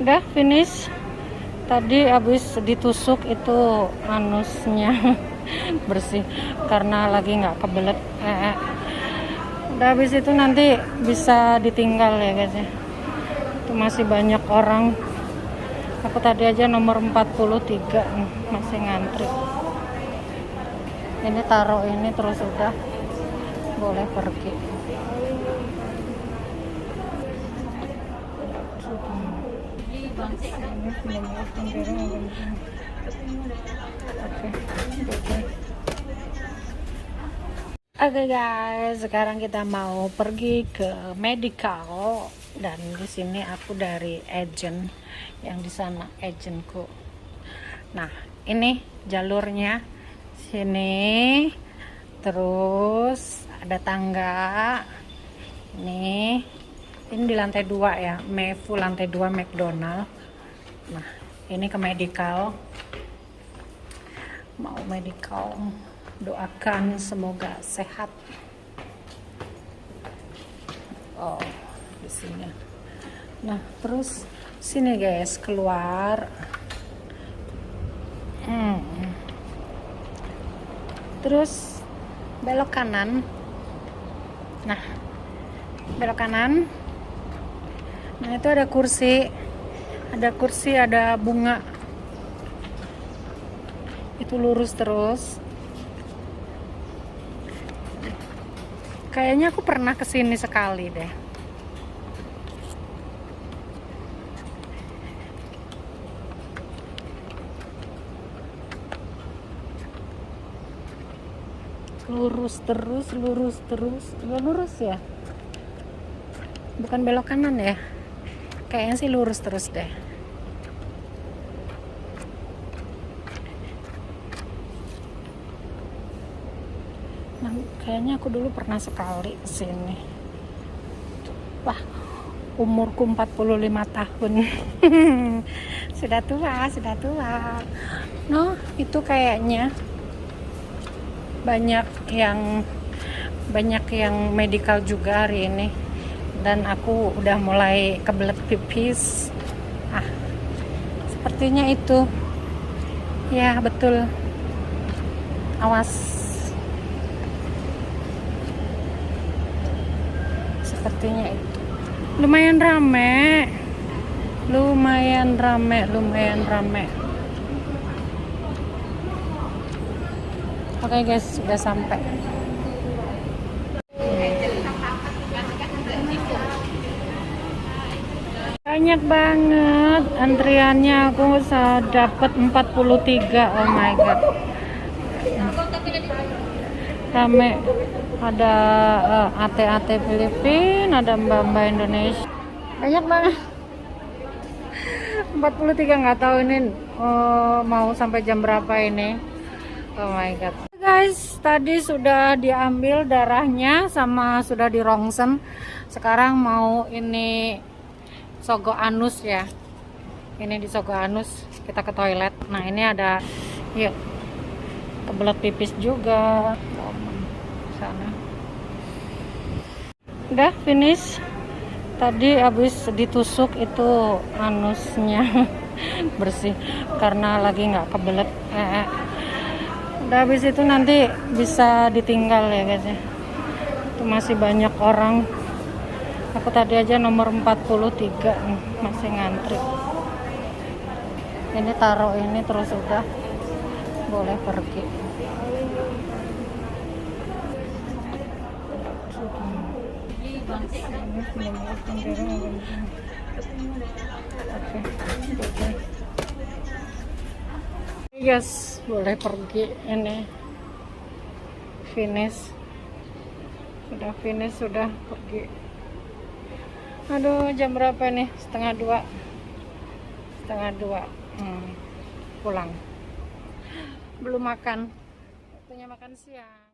Udah finish. Tadi habis ditusuk itu anusnya bersih karena lagi nggak kebelet. Udah habis itu nanti bisa ditinggal ya guys ya. Itu masih banyak orang. Aku tadi aja nomor 43 nih, masih ngantri. Ini taruh ini terus udah boleh pergi. Oke guys, sekarang kita mau pergi ke medical dan di sini aku dari agent yang di sana agentku. Nah, ini jalurnya sini, terus ada tangga. Ini di lantai 2 ya, Mefu lantai 2 McDonald. Nah, ini ke medical. Mau medical. Doakan semoga sehat. Oh, di sini. Nah, terus sini guys, keluar. Terus belok kanan. Nah, belok kanan. Nah, itu ada kursi. Ada bunga. Itu lurus terus. Kayaknya aku pernah kesini sekali deh. Lurus terus. Lurus ya? Bukan belok kanan ya? Kayaknya sih lurus terus deh. Nah, kayaknya aku dulu pernah sekali kesini. Wah, umurku 45 tahun. Sudah tua. No, itu kayaknya banyak yang medical juga hari ini. Dan aku udah mulai kebelet pipis. Sepertinya itu. Ya, betul. Awas. Sepertinya itu. Lumayan rame. Oke guys, sudah sampai. Banyak banget antriannya, aku dapat 43. Oh my god. Rame. Ada AT Filipina, ada mbak-mbak Indonesia. Banyak banget. 43, nggak tahu ini mau sampai jam berapa ini. Oh my god. Guys, tadi sudah diambil darahnya sama sudah dirongsen. Sekarang mau ini sogo anus ya. Ini di sogo anus, kita ke toilet. Nah, ini ada yuk. Kebelet pipis juga. Sana. Udah finish. Tadi habis ditusuk itu anusnya bersih karena lagi nggak kebelet. Udah habis itu nanti bisa ditinggal ya guys ya. Itu masih banyak orang. Aku tadi aja nomor 43 nih, masih ngantri. Ini taruh ini terus udah boleh pergi. Yes, boleh pergi. Ini finish. Sudah pergi. Aduh, jam berapa nih? Setengah dua. Pulang. Belum makan. Waktunya makan siang.